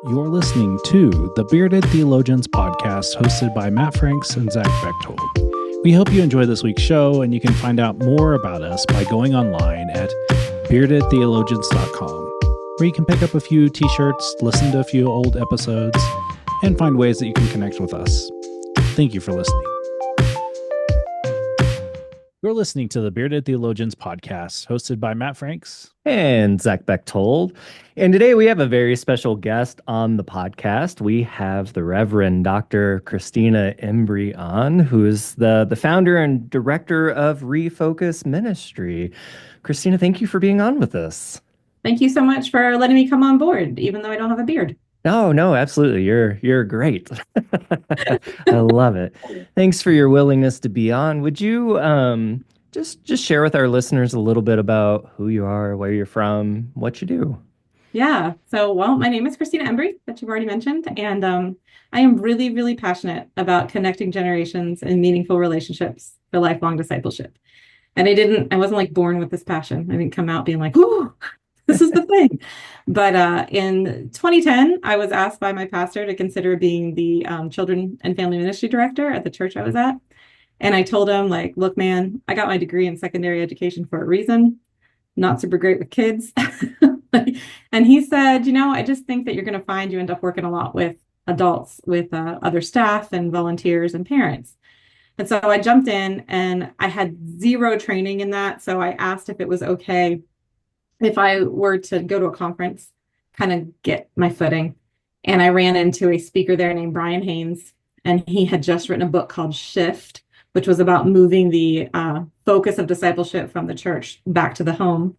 You're listening to the Bearded Theologians podcast hosted by Matt Franks and Zach Bechtold. We hope you enjoy this week's show, and you can find out more about us by going online at beardedtheologians.com, where you can pick up a few t-shirts, listen to a few old episodes, and find ways that you can connect with us. Thank you for listening. You're listening to the Bearded Theologians podcast, hosted by Matt Franks and Zach Bechtold. And today we have a very special guest on the podcast. We have the Reverend Dr. Christina Embree on, who is the founder and director of Refocus Ministry. Christina, thank you for being on with us. Thank you so much for letting me come on board, even though I don't have a beard. No, absolutely. You're great. I love it. Thanks for your willingness to be on. Would you just share with our listeners a little bit about who you are, where you're from, what you do? Yeah. So, my name is Christina Embree, that you've already mentioned, and I am really, really passionate about connecting generations and meaningful relationships for lifelong discipleship. And I wasn't like born with this passion. I didn't come out being like, "Ooh, this is the thing." But in 2010, I was asked by my pastor to consider being the children and family ministry director at the church I was at. And I told him, like, look, man, I got my degree in secondary education for a reason. Not super great with kids. And he said, I just think that you're going to find you end up working a lot with adults, with other staff and volunteers and parents. And so I jumped in, and I had zero training in that. So I asked if it was okay if I were to go to a conference, kind of get my footing. And I ran into a speaker there named Brian Haynes, and he had just written a book called Shift, which was about moving the focus of discipleship from the church back to the home.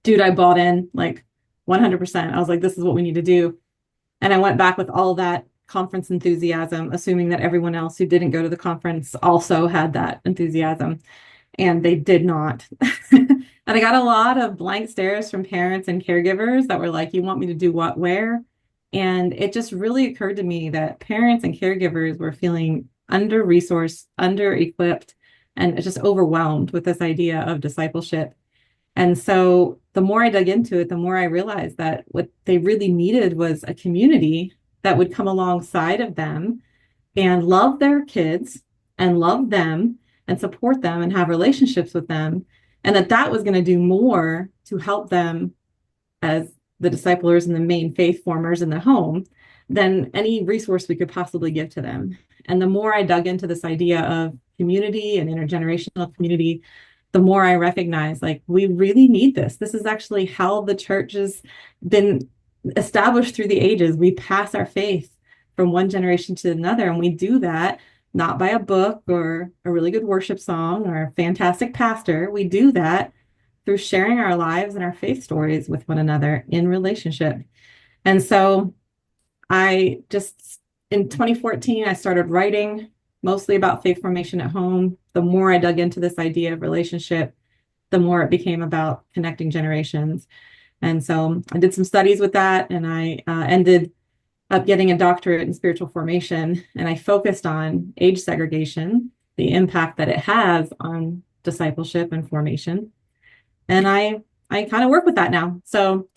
Dude, I bought in like 100%. I was like, this is what we need to do. And I went back with all that conference enthusiasm, assuming that everyone else who didn't go to the conference also had that enthusiasm. And they did not. And I got a lot of blank stares from parents and caregivers that were like, you want me to do what, where? And it just really occurred to me that parents and caregivers were feeling under-resourced, under-equipped, and just overwhelmed with this idea of discipleship. And so the more I dug into it, the more I realized that what they really needed was a community that would come alongside of them and love their kids and love them and support them and have relationships with them. And that was going to do more to help them as the disciplers and the main faith formers in the home than any resource we could possibly give to them. And the more I dug into this idea of community and intergenerational community, the more I recognize, like, we really need this. This is actually how the church has been established through the ages. We pass our faith from one generation to another, and we do that not by a book or a really good worship song or a fantastic pastor. We do that through sharing our lives and our faith stories with one another in relationship. And so in 2014, I started writing mostly about faith formation at home. The more I dug into this idea of relationship, the more it became about connecting generations. And so I did some studies with that, and I ended up getting a doctorate in spiritual formation. And I focused on age segregation, the impact that it has on discipleship and formation. And I kind of work with that now. So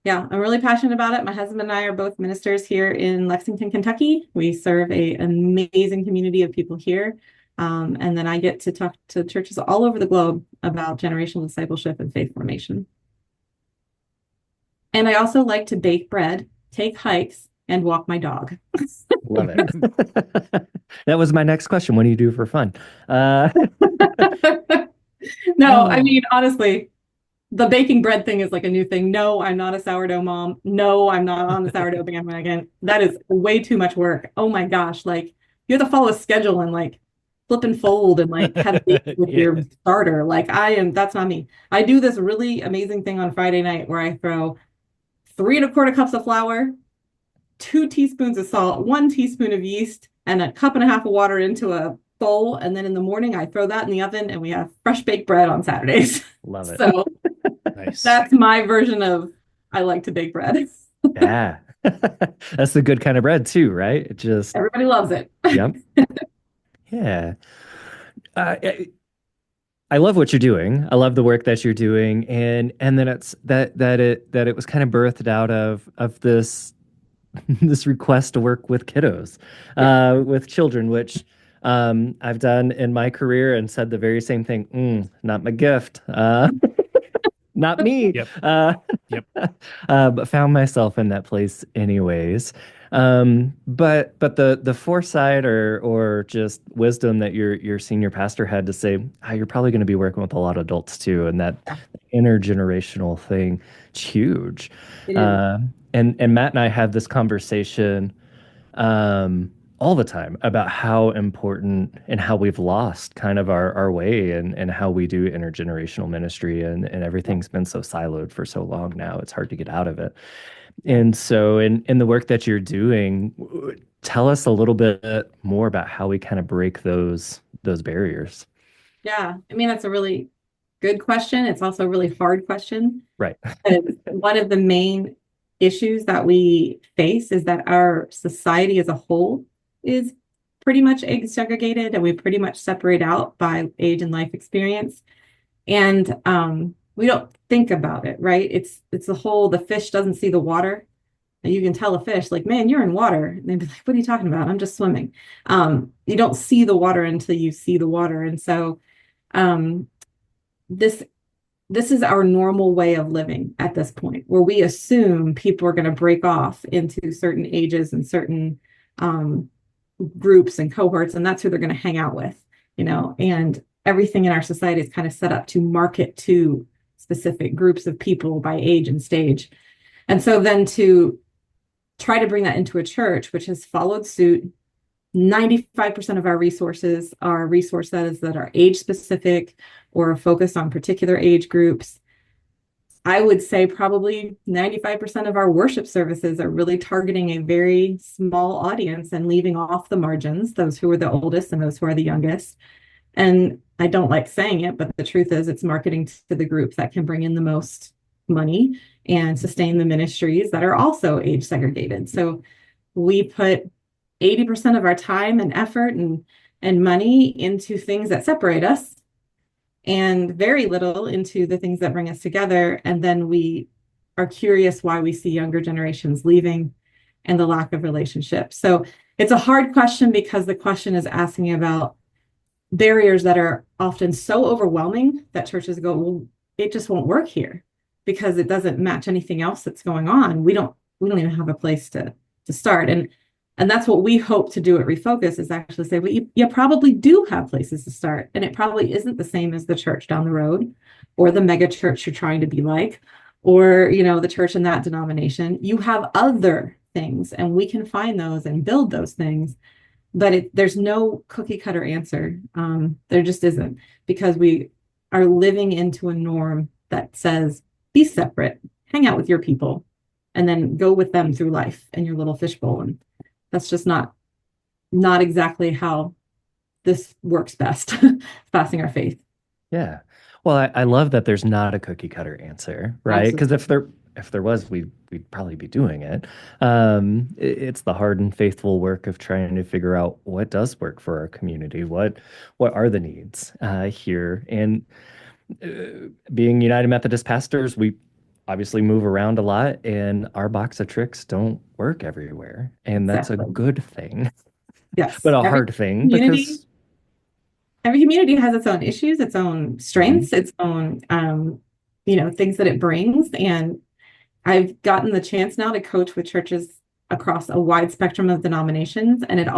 yeah, I'm really passionate about it. My husband and I are both ministers here in Lexington, Kentucky. We serve an amazing community of people here. And then I get to talk to churches all over the globe about generational discipleship and faith formation. And I also like to bake bread, take hikes, and walk my dog. Love it. That was my next question. What do you do for fun? No, I mean, honestly, the baking bread thing is like a new thing. No, I'm not a sourdough mom. No, I'm not on the sourdough bandwagon. That is way too much work. Oh my gosh. Like, you have to follow a schedule and like flip and fold and like have it with your starter. Like, that's not me. I do this really amazing thing on Friday night where I throw 3 1/4 cups of flour, 2 teaspoons of salt, 1 teaspoon of yeast, and a 1.5 cups of water into a bowl. And then in the morning, I throw that in the oven, and we have fresh baked bread on Saturdays. Love it. So Nice. That's my version of I like to bake bread. Yeah. That's the good kind of bread too, right? It just Everybody loves it. Yep. Yeah. I love what you're doing. I love the work that you're doing, and then it's that it was kind of birthed out of this this request to work with kiddos, with children, which I've done in my career and said the very same thing. Not my gift. Not me. Yep. Yep. But found myself in that place anyways. But the foresight or just wisdom that your senior pastor had to say, you're probably going to be working with a lot of adults too, and that intergenerational thing, it's huge. It is. And Matt and I have this conversation all the time about how important and how we've lost kind of our way and how we do intergenerational ministry, and everything's been so siloed for so long now, it's hard to get out of it. And so in the work that you're doing, tell us a little bit more about how we kind of break those barriers. Yeah, I mean, that's a really good question. It's also a really hard question. Right. One of the main issues that we face is that our society as a whole is pretty much age segregated, and we pretty much separate out by age and life experience. And we don't think about it, right? It's the fish doesn't see the water. And you can tell a fish, like, man, you're in water. And they'd be like, what are you talking about? I'm just swimming. You don't see the water until you see the water. And so this is our normal way of living at this point, where we assume people are going to break off into certain ages and certain groups and cohorts, and that's who they're going to hang out with, and everything in our society is kind of set up to market to specific groups of people by age and stage. And so then to try to bring that into a church, which has followed suit, 95% of our resources are resources that are age specific or focused on particular age groups. I would say probably 95% of our worship services are really targeting a very small audience and leaving off the margins, those who are the oldest and those who are the youngest. And I don't like saying it, but the truth is it's marketing to the groups that can bring in the most money and sustain the ministries that are also age segregated. So we put 80% of our time and effort and money into things that separate us, and very little into the things that bring us together. And then we are curious why we see younger generations leaving and the lack of relationships. So it's a hard question, because the question is asking about barriers that are often so overwhelming that churches go, well, it just won't work here because it doesn't match anything else that's going on. We don't even have a place to start. And that's what we hope to do at Refocus, is actually say, well, you probably do have places to start. And it probably isn't the same as the church down the road or the mega church you're trying to be like, or, the church in that denomination. You have other things, and we can find those and build those things. But there's no cookie cutter answer. There just isn't, because we are living into a norm that says, be separate, hang out with your people, and then go with them through life in your little fishbowl. And that's just not exactly how this works best, passing our faith. Yeah. Well, I love that there's not a cookie cutter answer, right? Because if there was, we'd probably be doing it. It's the hard and faithful work of trying to figure out what does work for our community, what are the needs here. And being United Methodist pastors, we obviously move around a lot, and our box of tricks don't work everywhere. And that's a good thing. Yes. But a hard thing, because every community has its own issues, its own strengths, its own, things that it brings. And I've gotten the chance now to coach with churches across a wide spectrum of denominations. And it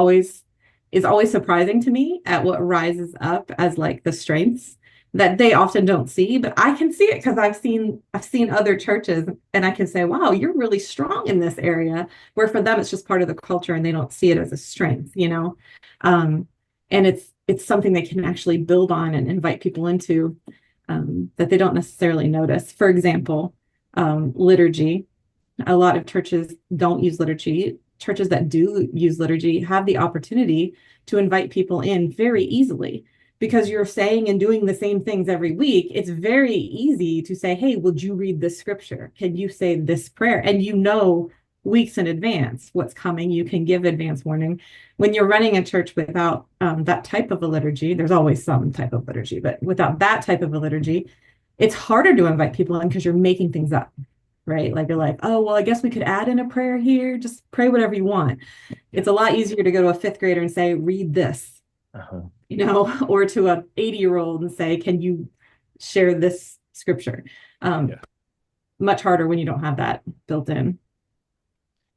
is always surprising to me at what rises up as like the strengths that they often don't see, but I can see it because I've seen other churches, and I can say, wow, you're really strong in this area, where for them it's just part of the culture and they don't see it as a strength, and it's something they can actually build on and invite people into, that they don't necessarily notice. For example, liturgy. A lot of churches don't use liturgy. Churches that do use liturgy have the opportunity to invite people in very easily. Because you're saying and doing the same things every week, it's very easy to say, hey, would you read this scripture? Can you say this prayer? And weeks in advance what's coming. You can give advance warning. When you're running a church without that type of a liturgy, there's always some type of liturgy, but without that type of a liturgy, it's harder to invite people in because you're making things up. right? Like you're like, oh, well, I guess we could add in a prayer here. Just pray whatever you want. Yeah. It's a lot easier to go to a fifth grader and say, read this, or to a 80-year-old and say, can you share this scripture? Yeah. Much harder when you don't have that built in.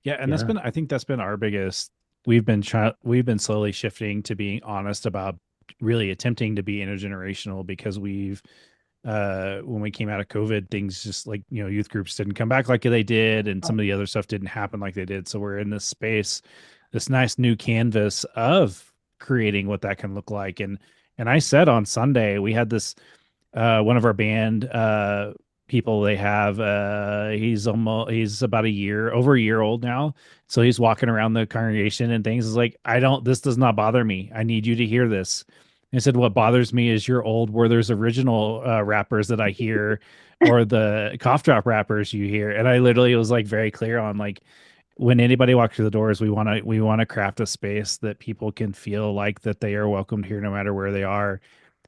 Yeah, and I think that's been our biggest. We've been slowly shifting to being honest about really attempting to be intergenerational, because when we came out of COVID, things just like, youth groups didn't come back like they did, and some of the other stuff didn't happen like they did. So we're in this space, this nice new canvas of creating what that can look like. And I said on Sunday, we had this one of our band people, they have he's about over a year old now, so he's walking around the congregation and things is like, this does not bother me, I need you to hear this. And I said, what bothers me is your old Werther's Original rappers that I hear, or the cough drop rappers you hear. And I literally was like very clear on, like, when anybody walks through the doors, we want to craft a space that people can feel like that they are welcomed here no matter where they are.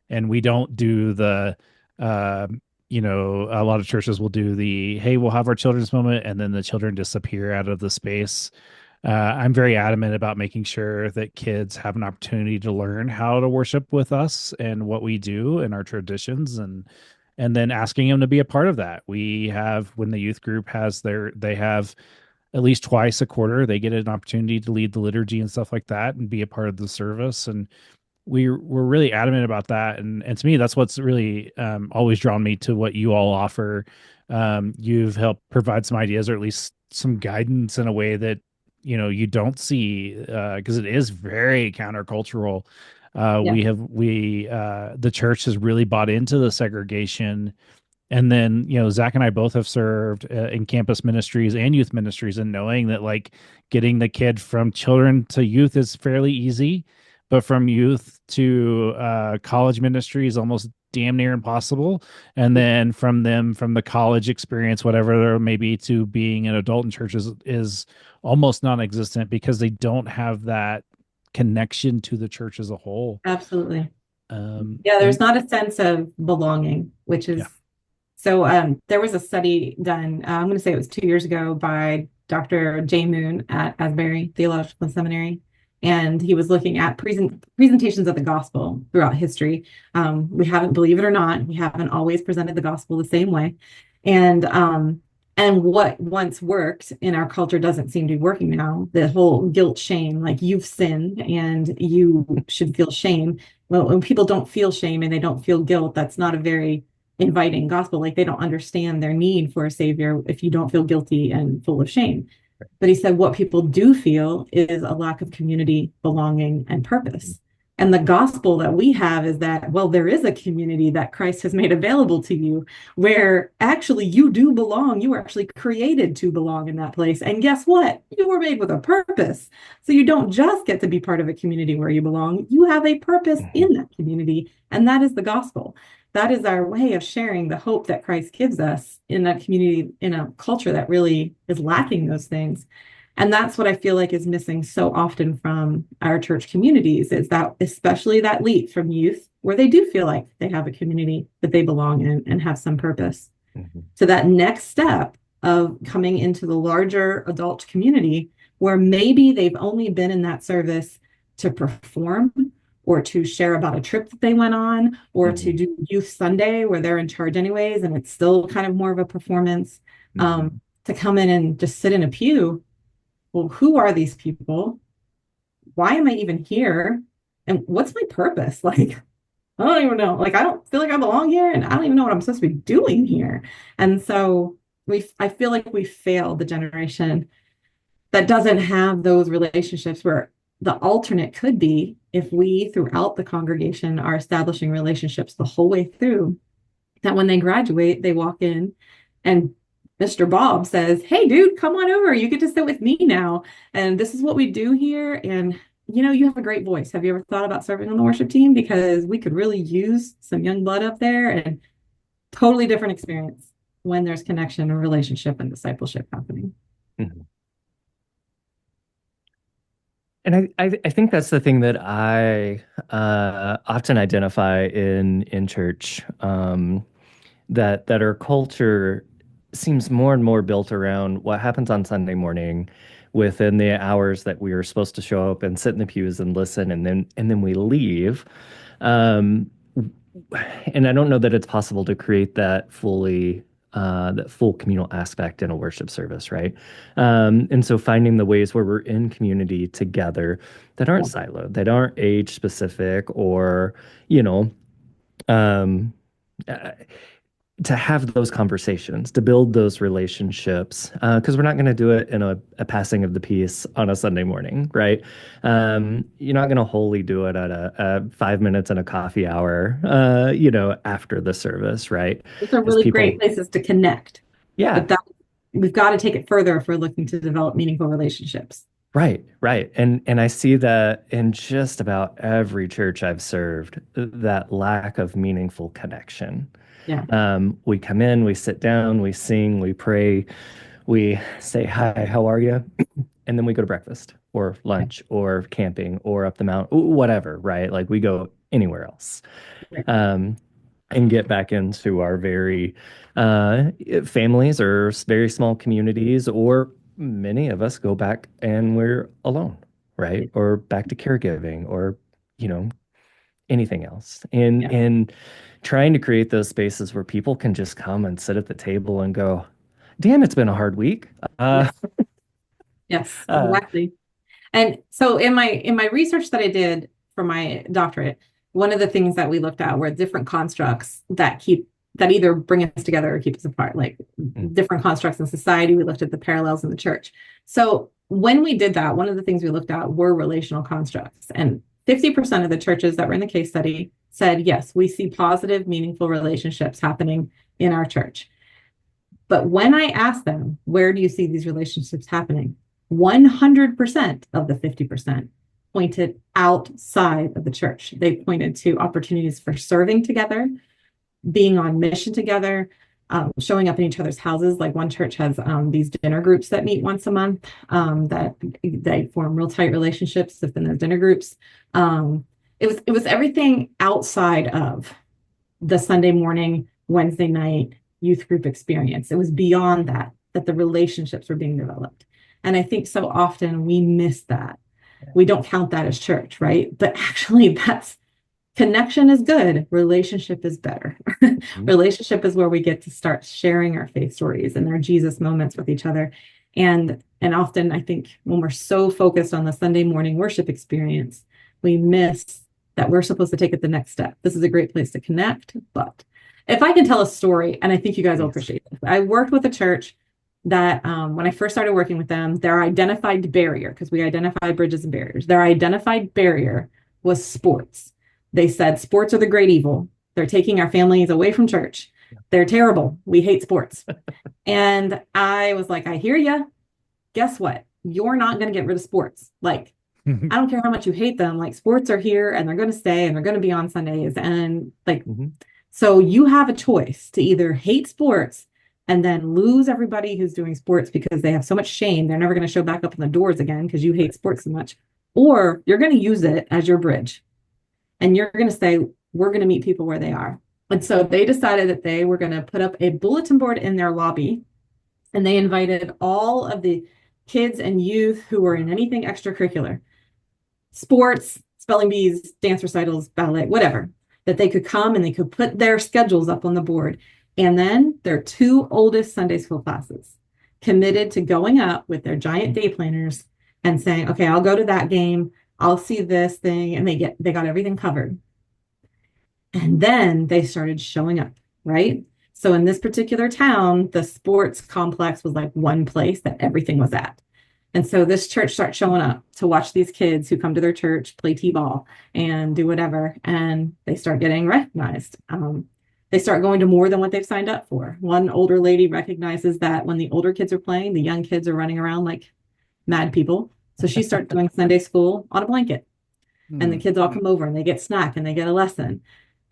And we don't do the a lot of churches will do the, hey, we'll have our children's moment, and then the children disappear out of the space. I'm very adamant about making sure that kids have an opportunity to learn how to worship with us and what we do and our traditions, and then asking them to be a part of that. We have, when the youth group they have at least twice a quarter, they get an opportunity to lead the liturgy and stuff like that and be a part of the service. And we're really adamant about that. And to me, that's what's really always drawn me to what you all offer. You've helped provide some ideas, or at least some guidance, in a way that, you don't see, because it is very countercultural. The church has really bought into the segregation. And then, Zach and I both have served in campus ministries and youth ministries, and knowing that, like, getting the kid from children to youth is fairly easy, but from youth to college ministry is almost damn near impossible. And then from the college experience, whatever there may be, to being an adult in churches is almost non-existent, because they don't have that connection to the church as a whole. Absolutely. There's not a sense of belonging, which is so. There was a study done, I'm going to say it was 2 years ago, by Dr. J. Moon at Asbury Theological Seminary. And he was looking at presentations of the gospel throughout history. We haven't, believe it or not, we haven't always presented the gospel the same way. And what once worked in our culture doesn't seem to be working now. The whole guilt, shame, like, you've sinned and you should feel shame. Well, when people don't feel shame and they don't feel guilt, that's not a very inviting gospel. Like, they don't understand their need for a savior if you don't feel guilty and full of shame. But he said what people do feel is a lack of community, belonging, and purpose. And the gospel that we have is that, well, there is a community that Christ has made available to you, where actually you do belong. You were actually created to belong in that place. And guess what? You were made with a purpose. So you don't just get to be part of a community where you belong. You have a purpose in that community. And that is the gospel. That is our way of sharing the hope that Christ gives us in a community, in a culture that really is lacking those things. And that's what I feel like is missing so often from our church communities, is that, especially that leap from youth, where they do feel like they have a community that they belong in and have some purpose. So that next step of coming into the larger adult community, where maybe they've only been in that service to perform, or to share about a trip that they went on, or to do Youth Sunday where they're in charge anyways, and it's still kind of more of a performance, to come in and just sit in a pew. Well, who are these people? Why am I even here? And what's my purpose? Like, I don't even know. Like, I don't feel like I belong here, and I don't even know what I'm supposed to be doing here. And so I feel like we failed the generation that doesn't have those relationships, where the alternate could be, if we throughout the congregation are establishing relationships the whole way through, that when they graduate, they walk in and Mr. Bob says, hey, dude, come on over. You get to sit with me now. And this is what we do here. And, you have a great voice. Have you ever thought about serving on the worship team? Because we could really use some young blood up there. And totally different experience when there's connection and relationship and discipleship happening. And I think that's the thing that I often identify in church, that our culture seems more and more built around what happens on Sunday morning within the hours that we are supposed to show up and sit in the pews and listen, and then we leave. Um, and I don't know that it's possible to create that full communal aspect in a worship service, right? And so finding the ways where we're in community together that aren't siloed, that aren't age specific, or, you know, um, uh, to have those conversations, to build those relationships, because we're not going to do it in a passing of the peace on a Sunday morning, right? You're not going to wholly do it at a 5 minutes and a coffee hour, after the service, right? Those are As really people, great places to connect. yeah, But that we've got to take it further if we're looking to develop meaningful relationships. right, right. And I see that in just about every church I've served, that lack of meaningful connection. Yeah. We come in, we sit down, we sing, we pray, we say, "Hi, how are you?" And then we go to breakfast or lunch or camping or up the mountain, whatever, right? Like we go anywhere else. Right. And get back into our very families or very small communities, or many of us go back and we're alone, right? Or back to caregiving, or, you know, anything else. And trying to create those spaces where people can just come and sit at the table and go, "Damn, it's been a hard week." Yes, exactly. And so in my research that I did for my doctorate, one of the things that we looked at were different constructs that either bring us together or keep us apart, like different constructs in society. We looked at the parallels in the church. So when we did that, one of the things we looked at were relational constructs. And 50% of the churches that were in the case study said, yes, we see positive, meaningful relationships happening in our church. But when I asked them, where do you see these relationships happening? 100% of the 50% pointed outside of the church. They pointed to opportunities for serving together, being on mission together, showing up in each other's houses. Like one church has these dinner groups that meet once a month, that they form real tight relationships within those dinner groups. It was everything outside of the Sunday morning, Wednesday night youth group experience. It was beyond that the relationships were being developed. And I think so often we miss that. We don't count that as church, right? But actually connection is good. Relationship is better. Relationship is where we get to start sharing our faith stories and our Jesus moments with each other. And often I think when we're so focused on the Sunday morning worship experience, we miss that we're supposed to take it the next step. This is a great place to connect. But if I can tell a story, and I think you guys will appreciate this. I worked with a church that when I first started working with them, their identified barrier, because we identify bridges and barriers, their identified barrier was sports. They said sports are the great evil. They're taking our families away from church. They're terrible. We hate sports. And I was like, I hear you. Guess what? You're not going to get rid of sports. Like, I don't care how much you hate them. Like, sports are here and they're going to stay and they're going to be on Sundays. And like, so you have a choice to either hate sports and then lose everybody who's doing sports because they have so much shame. They're never going to show back up in the doors again because you hate sports so much. Or you're going to use it as your bridge. And you're going to say, we're going to meet people where they are. And so they decided that they were going to put up a bulletin board in their lobby. And they invited all of the kids and youth who were in anything extracurricular, sports, spelling bees, dance recitals, ballet, whatever, that they could come and they could put their schedules up on the board. And then their two oldest Sunday school classes committed to going up with their giant day planners and saying, okay, I'll go to that game. I'll see this thing. And they got everything covered. And then they started showing up, right? So in this particular town, the sports complex was like one place that everything was at. And so this church starts showing up to watch these kids who come to their church play t-ball and do whatever. And they start getting recognized. They start going to more than what they've signed up for. One older lady recognizes that when the older kids are playing, the young kids are running around like mad people. So she starts doing Sunday school on a blanket. And the kids all come over and they get snack and they get a lesson.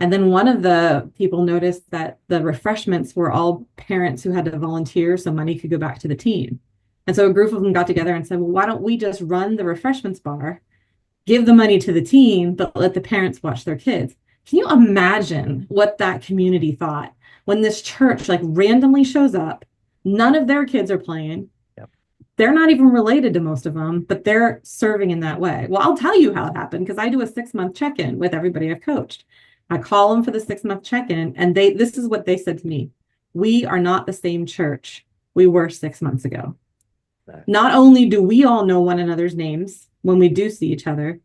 And then one of the people noticed that the refreshments were all parents who had to volunteer so money could go back to the team. And so a group of them got together and said, well, why don't we just run the refreshments bar, give the money to the team, but let the parents watch their kids? Can you imagine what that community thought when this church like randomly shows up None of their kids are playing. Yep. They're not even related to most of them, but they're serving in that way. Well, I'll tell you how it happened because I do a 6-month check-in with everybody I've coached. I call them for the 6-month check-in, and this is what they said to me. We are not the same church we were 6 months ago. Not only do we all know one another's names when we do see each other,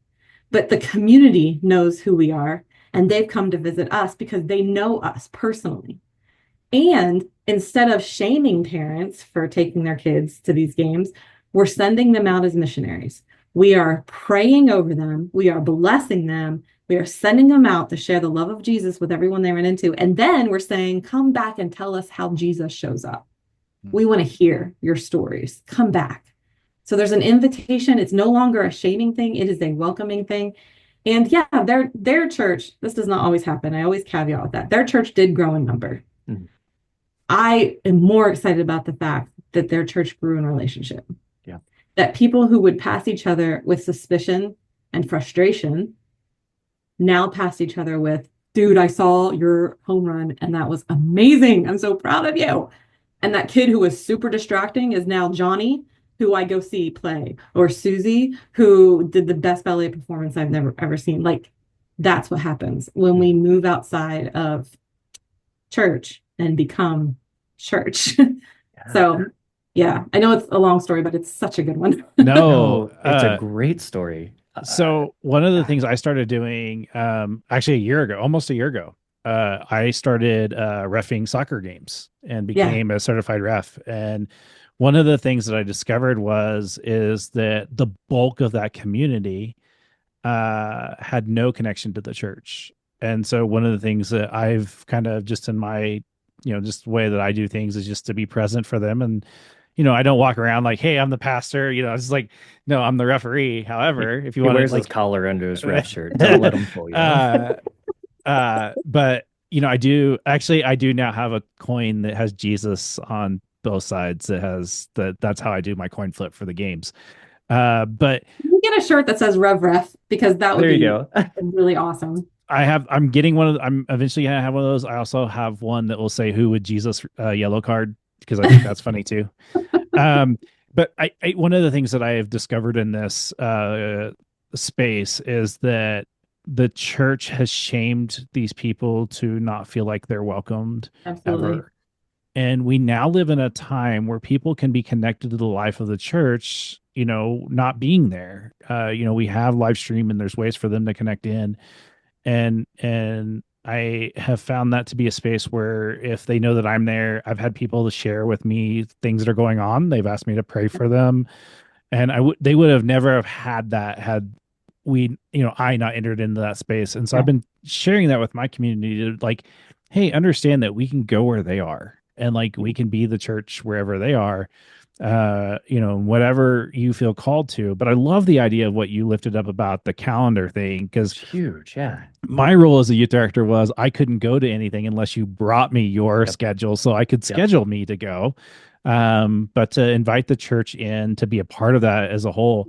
but the community knows who we are, and they've come to visit us because they know us personally. And instead of shaming parents for taking their kids to these games, we're sending them out as missionaries. We are praying over them. We are blessing them. We are sending them out to share the love of Jesus with everyone they run into. And then we're saying, come back and tell us how Jesus shows up. We want to hear your stories. Come back. So there's an invitation. It's no longer a shaming thing. It is a welcoming thing. And yeah, their church, this does not always happen. I always caveat with that. Their church did grow in number. Mm-hmm. I am more excited about the fact that their church grew in relationship. Yeah. That people who would pass each other with suspicion and frustration now pass each other with, dude, I saw your home run and that was amazing. I'm so proud of you. And that kid who was super distracting is now Johnny, who I go see play, or Susie, who did the best ballet performance I've never ever seen. Like, that's what happens when we move outside of church and become church. So, yeah, I know it's a long story, but it's such a good one. No, it's a great story. So one of the things I started doing, actually almost a year ago, I started reffing soccer games and became a certified ref. And one of the things that I discovered is that the bulk of that community had no connection to the church. And so one of the things that I've kind of just in my, just the way that I do things is just to be present for them. And, I don't walk around like, hey, I'm the pastor, it's like, no, I'm the referee. However, if you want to wears his collar under his ref shirt, don't let him fool you. But I do now have a coin that has Jesus on both sides. That's how I do my coin flip for the games. But you get a shirt that says Rev Ref because that would be really awesome. I'm getting one I'm eventually gonna have one of those. I also have one that will say, who would Jesus yellow card? Because I think that's funny too. But I one of the things that I have discovered in this space is that the church has shamed these people to not feel like they're welcomed. Absolutely. Ever. And we now live in a time where people can be connected to the life of the church, not being there. We have live stream and there's ways for them to connect in. And I have found that to be a space where if they know that I'm there, I've had people to share with me things that are going on. They've asked me to pray for them. And they would have never have had that had I not entered into that space. And so I've been sharing that with my community to like, hey, understand that we can go where they are and like, we can be the church wherever they are, whatever you feel called to. But I love the idea of what you lifted up about the calendar thing. Cause huge. Yeah. My role as a youth director was I couldn't go to anything unless you brought me your schedule so I could schedule me to go. But to invite the church in to be a part of that as a whole,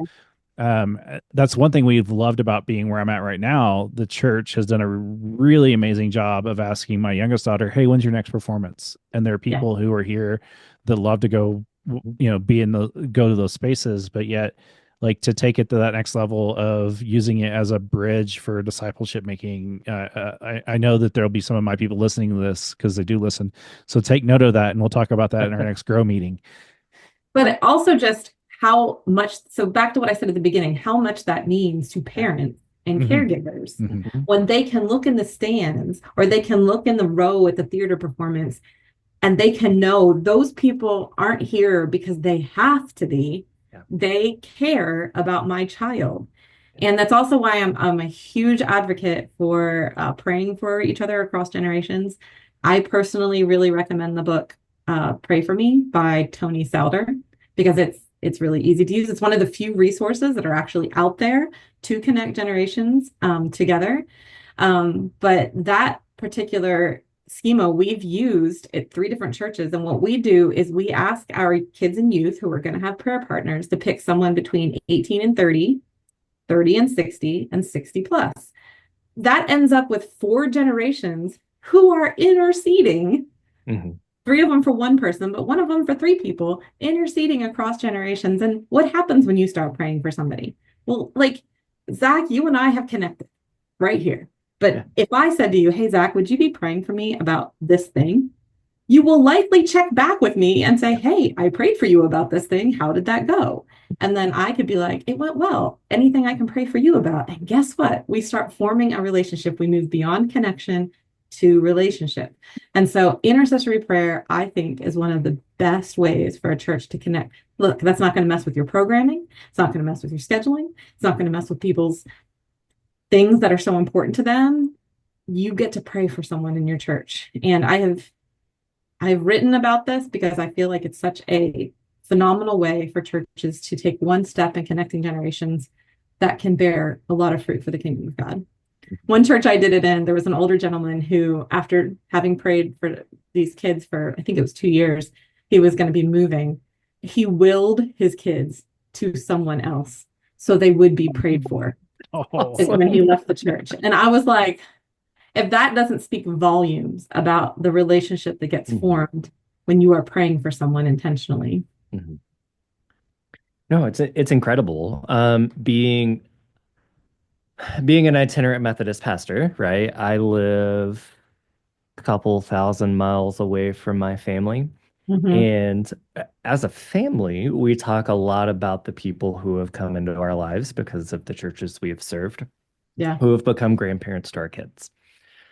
that's one thing we've loved about being where I'm at right now. The church has done a really amazing job of asking my youngest daughter, hey, when's your next performance? And there are people who are here that love to go, go to those spaces, but yet like to take it to that next level of using it as a bridge for discipleship making. I know that there'll be some of my people listening to this because they do listen. So take note of that. And we'll talk about that in our next grow meeting. But also just how much, so back to what I said at the beginning, how much that means to parents and caregivers when they can look in the stands or they can look in the row at the theater performance and they can know those people aren't here because they have to be. They care about my child. And that's also why I'm a huge advocate for praying for each other across generations. I personally really recommend the book Pray for Me by Tony Souter because it's really easy to use. It's one of the few resources that are actually out there to connect generations together. But that particular schema we've used at 3 different churches. And what we do is we ask our kids and youth who are going to have prayer partners to pick someone between 18 and 30, 30 and 60, and 60 plus. That ends up with 4 generations who are interceding three of them for one person, but one of them for three people, interceding across generations. And what happens when you start praying for somebody? Well, like Zach, you and I have connected right here. But if I said to you, hey, Zach, would you be praying for me about this thing? You will likely check back with me and say, hey, I prayed for you about this thing. How did that go? And then I could be like, it went well. Anything I can pray for you about? And guess what? We start forming a relationship. We move beyond connection to relationship. And so intercessory prayer, I think, is one of the best ways for a church to connect. Look, that's not going to mess with your programming. It's not going to mess with your scheduling. It's not going to mess with people's things that are so important to them. You get to pray for someone in your church. And I've written about this because I feel like it's such a phenomenal way for churches to take one step in connecting generations that can bear a lot of fruit for the kingdom of God. One church I did it in, there was an older gentleman who, after having prayed for these kids for, I think it was 2 years, he was going to be moving. He willed his kids to someone else so they would be prayed for when he left the church. And I was like, if that doesn't speak volumes about the relationship that gets formed when you are praying for someone intentionally. Mm-hmm. No, it's incredible. Being an itinerant Methodist pastor, right? I live a couple thousand miles away from my family. Mm-hmm. And as a family, we talk a lot about the people who have come into our lives because of the churches we have served, who have become grandparents to our kids,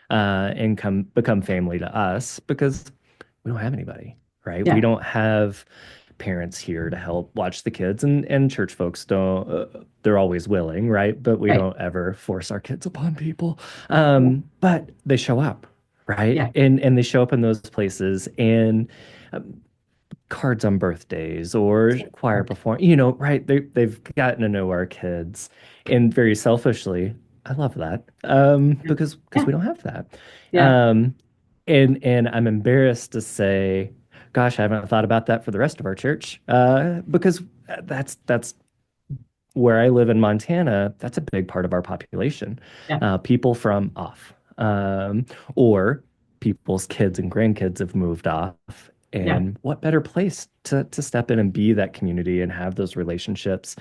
and become family to us because we don't have anybody, right? We don't have parents here to help watch the kids, and church folks don't, they're always willing, right? But we don't ever force our kids upon people. But they show up, right? And they show up in those places, and cards on birthdays or choir perform, right? They've gotten to know our kids, and very selfishly, I love that, because we don't have that. And I'm embarrassed to say, gosh, I haven't thought about that for the rest of our church, because that's where I live in Montana. That's a big part of our population. People from off, or people's kids and grandkids have moved off. And what better place to step in and be that community and have those relationships,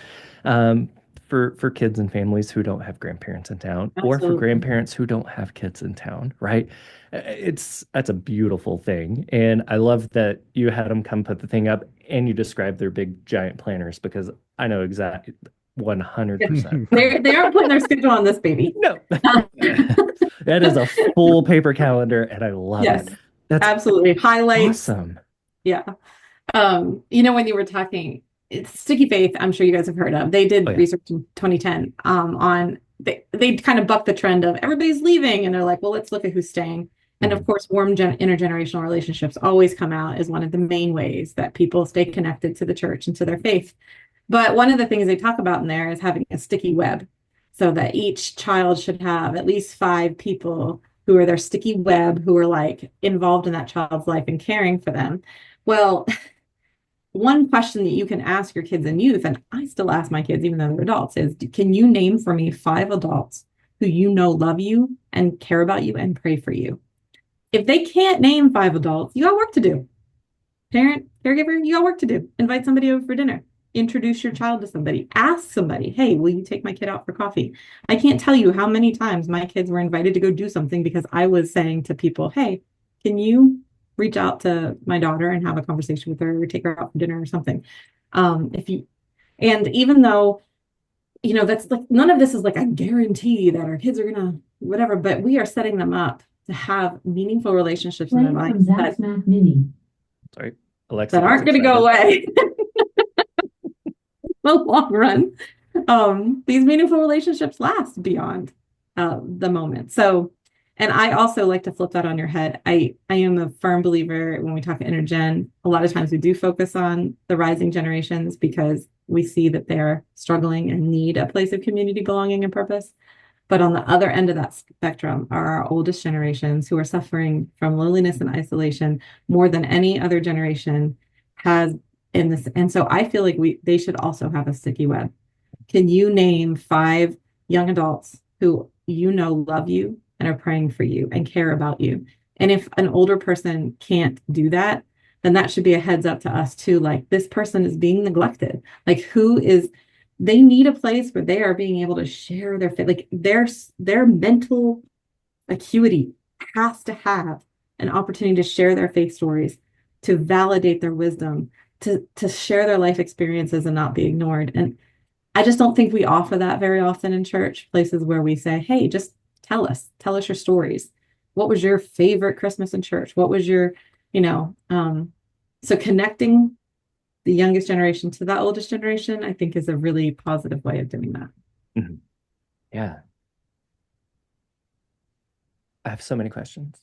for kids and families who don't have grandparents in town, or for grandparents who don't have kids in town, right? That's a beautiful thing. And I love that you had them come put the thing up and you described their big giant planners, because I know exactly 100%. They aren't putting their schedule on this baby. No. That is a full paper calendar, and I love it. That's absolutely highlights. Awesome. Yeah. When you were talking, it's Sticky Faith, I'm sure you guys have heard of. They did research in 2010 on they kind of bucked the trend of everybody's leaving, and they're like, well, let's look at who's staying. And of course, warm intergenerational relationships always come out as one of the main ways that people stay connected to the church and to their faith. But one of the things they talk about in there is having a sticky web, so that each child should have at least 5 people who are their sticky web, who are like involved in that child's life and caring for them. Well, one question that you can ask your kids and youth, and I still ask my kids, even though they're adults, is, can you name for me 5 adults who love you and care about you and pray for you? If they can't name 5 adults, you got work to do. Parent, caregiver, you got work to do. Invite somebody over for dinner. Introduce your child to somebody. Ask somebody, hey, will you take my kid out for coffee? I can't tell you how many times my kids were invited to go do something because I was saying to people, hey, can you reach out to my daughter and have a conversation with her, or take her out for dinner or something? And even though, that's like, none of this is like a guarantee that our kids are gonna whatever, but we are setting them up to have meaningful relationships in their life Alexa, that aren't going to go away. The long run. These meaningful relationships last beyond the moment. So, and I also like to flip that on your head. I am a firm believer when we talk intergen, a lot of times we do focus on the rising generations because we see that they're struggling and need a place of community, belonging, and purpose. But on the other end of that spectrum are our oldest generations, who are suffering from loneliness and isolation more than any other generation has in this. And so I feel like they should also have a sticky web. Can you name 5 young adults who love you and are praying for you and care about you And if an older person can't do that, then that should be a heads up to us too. Like, this person is being neglected. Like, they need a place where they are being able to share their faith. Like, their mental acuity has to have an opportunity to share their faith stories, to validate their wisdom, to share their life experiences and not be ignored. And I just don't think we offer that very often in church, places where we say, hey, just tell us your stories. What was your favorite Christmas in church? What was your, so connecting the youngest generation to the oldest generation, I think, is a really positive way of doing that. Mm-hmm. Yeah. I have so many questions.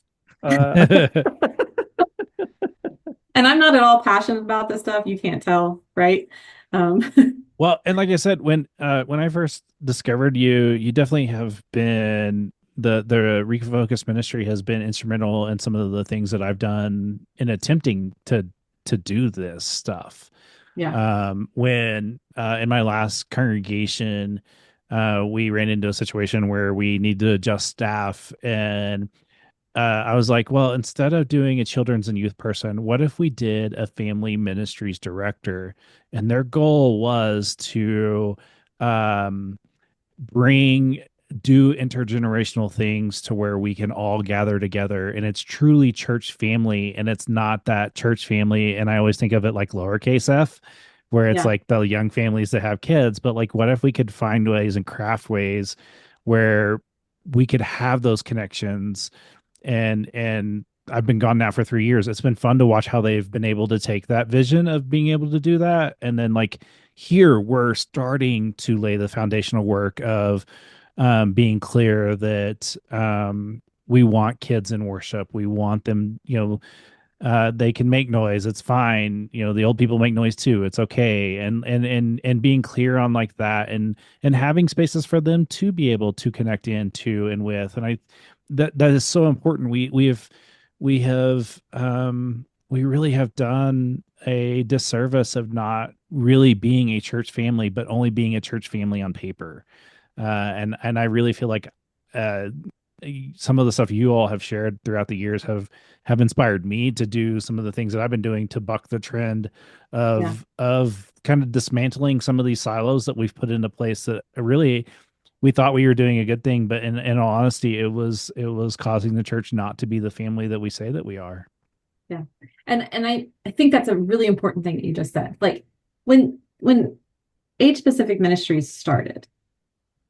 And I'm not at all passionate about this stuff. You can't tell, right? Well, and like I said, when I first discovered you, you definitely have been the Refocus Ministry has been instrumental in some of the things that I've done in attempting to do this stuff. Yeah. When in my last congregation, we ran into a situation where we needed to adjust staff, and I was like, well, instead of doing a children's and youth person, what if we did a family ministries director? And their goal was to do intergenerational things to where we can all gather together, and it's truly church family, and it's not that church family. And I always think of it like lowercase f, where it's like the young families that have kids, but like, what if we could find ways and craft ways where we could have those connections? And I've been gone now for 3 years. It's been fun to watch how they've been able to take that vision of being able to do that. And then like here, we're starting to lay the foundational work of being clear that we want kids in worship. We want them, they can make noise. It's fine. The old people make noise too. It's okay. And being clear on like that, and having spaces for them to be able to connect into and with. And that is so important. We really have done a disservice of not really being a church family, but only being a church family on paper. And I really feel like some of the stuff you all have shared throughout the years have inspired me to do some of the things that I've been doing to buck the trend of kind of dismantling some of these silos that we've put into place that really we thought we were doing a good thing, but in all honesty, it was causing the church not to be the family that we say that we are. Yeah. And I think that's a really important thing that you just said. Like, when age-specific ministries started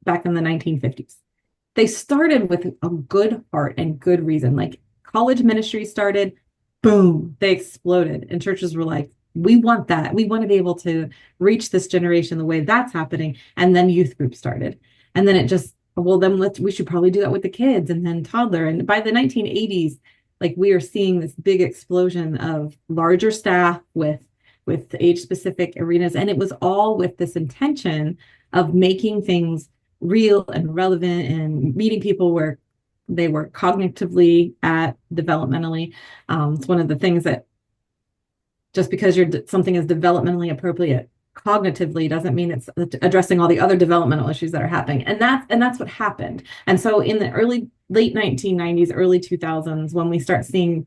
back in the 1950s, they started with a good heart and good reason. Like, college ministries started, boom, they exploded. And churches were like, we want that. We want to be able to reach this generation the way that's happening. And then youth groups started. And then it just, well, then we should probably do that with the kids, and then toddler. And by the 1980s, like, we are seeing this big explosion of larger staff with age-specific arenas. And it was all with this intention of making things real and relevant and meeting people where they were cognitively at, developmentally. It's one of the things that just because something is developmentally appropriate cognitively doesn't mean it's addressing all the other developmental issues that are happening. And that's what happened. And so in the late 1990s, early 2000s, when we start seeing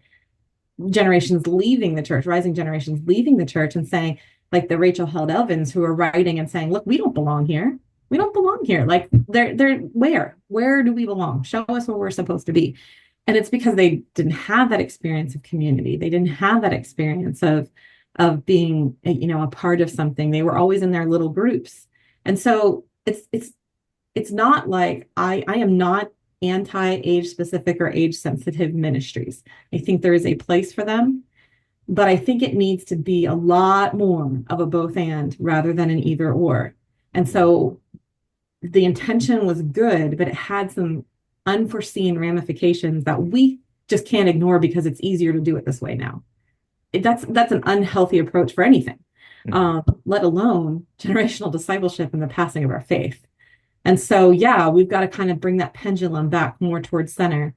generations leaving the church, rising generations leaving the church and saying, like the Rachel Held Evans, who are writing and saying, look, we don't belong here. We don't belong here. Like, they're where do we belong? Show us where we're supposed to be. And it's because they didn't have that experience of community. They didn't have that experience of being, a part of something. They were always in their little groups. And so it's not like I am not anti-age specific or age sensitive ministries. I think there is a place for them, but I think it needs to be a lot more of a both and rather than an either or. And so the intention was good, but it had some unforeseen ramifications that we just can't ignore because it's easier to do it this way now. That's an unhealthy approach for anything, let alone generational discipleship and the passing of our faith. And so, we've got to kind of bring that pendulum back more towards center.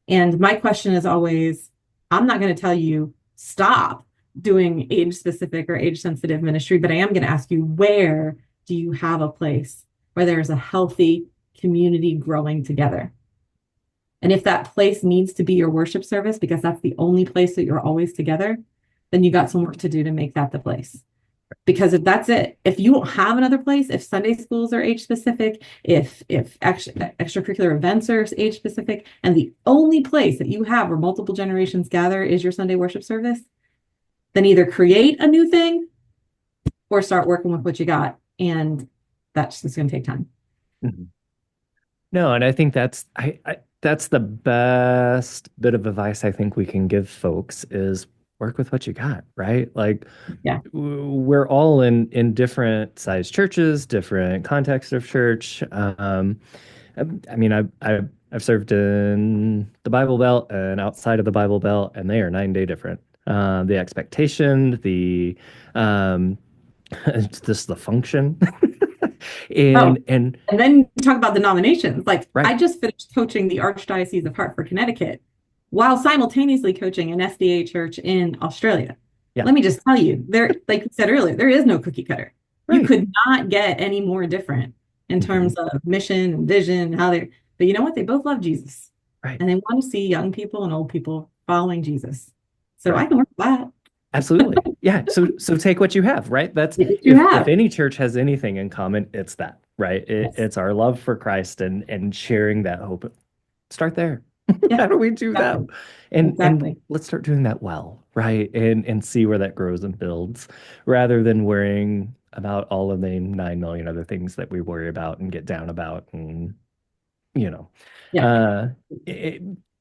And my question is always, I'm not going to tell you stop doing age-specific or age-sensitive ministry, but I am going to ask you, where do you have a place where there's a healthy community growing together? And if that place needs to be your worship service because that's the only place that you're always together, then you got some work to do to make that the place. Because if that's it, if you don't have another place, if Sunday schools are age specific, if extracurricular events are age specific, and the only place that you have where multiple generations gather is your Sunday worship service, then either create a new thing or start working with what you got. And that's just going to take time. Mm-hmm. No, and I think that's that's the best bit of advice I think we can give folks is work with what you got, right? Like, yeah, we're all in different size churches, different context of church. I mean, I've served in the Bible Belt and outside of the Bible Belt, and they are 9 day different. The expectation, the just the function. And then you talk about denominations. Like, right. I just finished coaching the Archdiocese of Hartford, Connecticut, while simultaneously coaching an SDA church in Australia. Yeah. Let me just tell you, there, like you said earlier, there is no cookie cutter. Right. You could not get any more different in terms of mission and vision, how they. But you know what? They both love Jesus, right? And they want to see young people and old people following Jesus. So right. I can work with that. Absolutely. Yeah. So take what you have, right? That's if any church has anything in common, it's that, right? It's our love for Christ and sharing that hope. Start there. Yeah. How do we do that? And let's start doing that well, right? And see where that grows and builds, rather than worrying about all of the 9 million other things that we worry about and get down about, and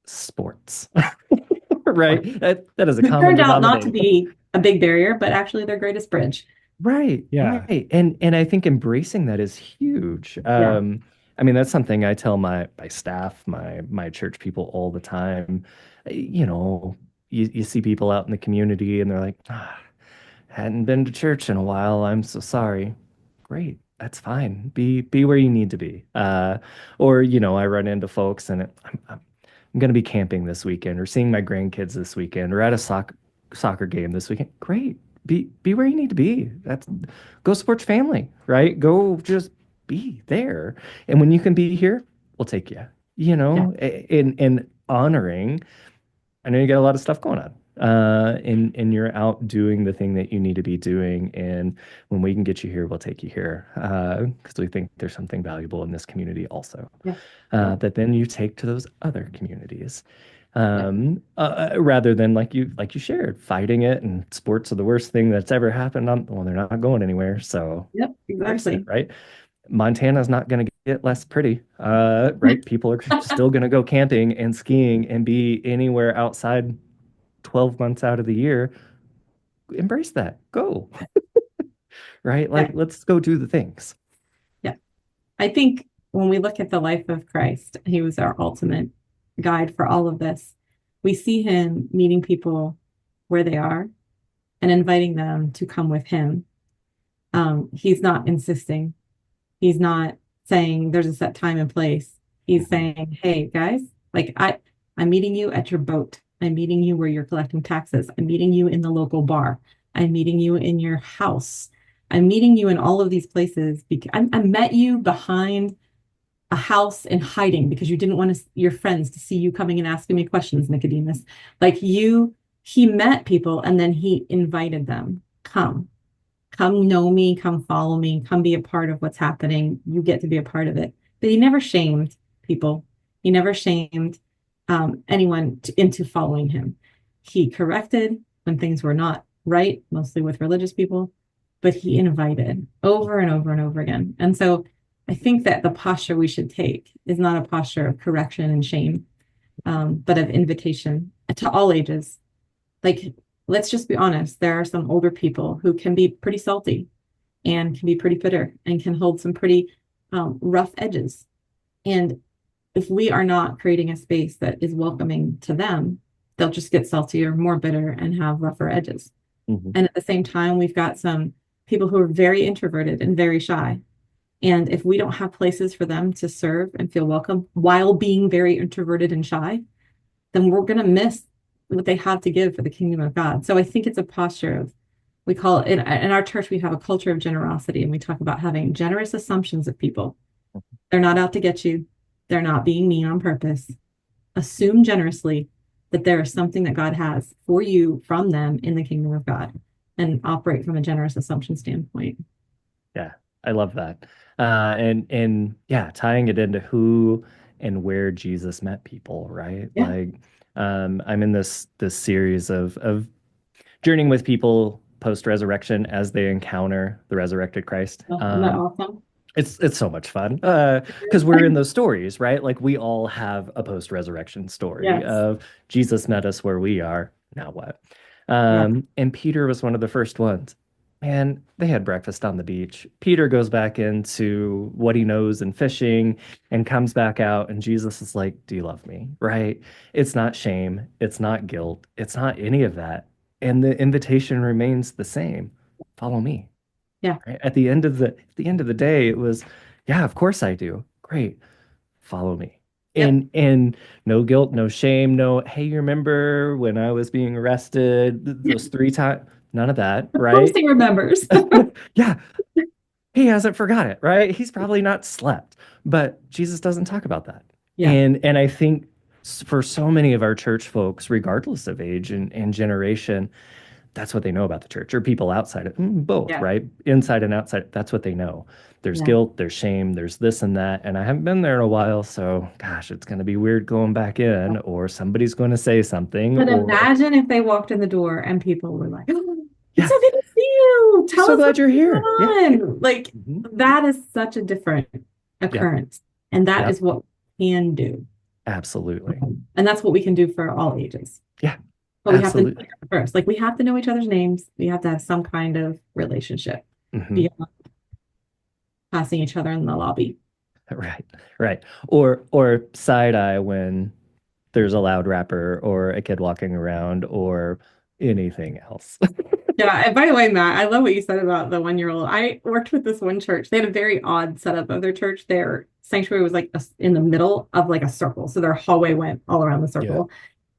sports. Right. That is a common turned out not to be a big barrier, but actually their greatest bridge. Right. Yeah. Right. And I think embracing that is huge. I mean, that's something I tell my staff, my church people all the time. You see people out in the community and they're like, hadn't been to church in a while. I'm so sorry. Great. That's fine. Be where you need to be. Or, I run into folks and I'm going to be camping this weekend, or seeing my grandkids this weekend, or at a soccer game this weekend. Great. Be where you need to be. Go support your family, right? Go just be there. And when you can be here, we'll take you, in honoring. I know you got a lot of stuff going on. And you're out doing the thing that you need to be doing. And when we can get you here, we'll take you here, because we think there's something valuable in this community also, that then you take to those other communities, rather than like you shared, fighting it. And sports are the worst thing that's ever happened. Well, they're not going anywhere. So exactly. Right. Montana's not going to get less pretty, right? People are still going to go camping and skiing and be anywhere outside 12 months out of the year. Embrace that. Go. Right? Like, let's go do the things. Yeah. I think when we look at the life of Christ, he was our ultimate guide for all of this. We see him meeting people where they are and inviting them to come with him. He's not insisting. He's not saying there's a set time and place. He's saying, hey, guys, like I'm meeting you at your boat. I'm meeting you where you're collecting taxes. I'm meeting you in the local bar. I'm meeting you in your house. I'm meeting you in all of these places. I met you behind a house in hiding because you didn't want your friends to see you coming and asking me questions, Nicodemus. Like he met people and then he invited them. Come know me, come follow me, come be a part of what's happening. You get to be a part of it. But he never shamed people. He never shamed anyone into following him. He corrected when things were not right, mostly with religious people, but he invited over and over and over again. And so I think that the posture we should take is not a posture of correction and shame, but of invitation to all ages. Like, let's just be honest. There are some older people who can be pretty salty and can be pretty bitter and can hold some pretty rough edges. And if we are not creating a space that is welcoming to them, they'll just get saltier, more bitter, and have rougher edges. Mm-hmm. And at the same time, we've got some people who are very introverted and very shy. And if we don't have places for them to serve and feel welcome while being very introverted and shy, then we're going to miss what they have to give for the kingdom of God. So I think it's a posture of, we call it, in our church, we have a culture of generosity, and we talk about having generous assumptions of people. They're not out to get you. They're not being mean on purpose. assume generously that there is something that God has for you from them in the kingdom of God, and operate from a generous assumption standpoint. Yeah, I love that. And yeah, tying it into who and where Jesus met people, right? Yeah. Like, I'm in this series of journeying with people post-resurrection as they encounter the resurrected Christ. Oh, isn't that awesome? It's so much fun because we're in those stories, right? Like we all have a post-resurrection story Yes. of Jesus met us where we are. Now what? Yeah. And Peter was one of the first ones. And they had breakfast on the beach. Peter goes back into what he knows in fishing and comes back out, and Jesus is like, "Do you love me?" Right? It's not shame, it's not guilt, it's not any of that. And the invitation remains the same. Follow me. Yeah. Right? At the end of the day, it was, yeah, of course I do. Great. Follow me. Yep. And no guilt, no shame, no, hey, you remember when I was being arrested those 3 times? None of that, Of course right? he remembers. Yeah, he hasn't forgot it, right? He's probably not slept, but Jesus doesn't talk about that. Yeah. And I think for so many of our church folks, regardless of age and generation, that's what they know about the church, or people outside it, both, Yeah. right? Inside and outside, that's what they know. There's Yeah. guilt, there's shame, there's this and that. And I haven't been there in a while, so gosh, it's going to be weird going back in, or somebody's going to say something, But or imagine if they walked in the door and people were like, "Oh, it's yeah, so good to see you. Tell so us glad what's you're going here. Yeah. on." Like, Mhm. that is such a different Yep. occurrence. And that is Yep. what we can do. Absolutely. And that's what we can do for all ages. Yeah. But we have to know Absolutely. each other first. Like, we have to know each other's names. We have to have some kind of relationship Mhm. beyond passing each other in the lobby. Right. Right. Or side eye when there's a loud rapper or a kid walking around or anything else. Yeah, and by the way, Matt, I love what you said about the 1-year-old. I worked with this one church. They had a very odd setup of their church. Their sanctuary was like in the middle of like a circle. So their hallway went all around the circle.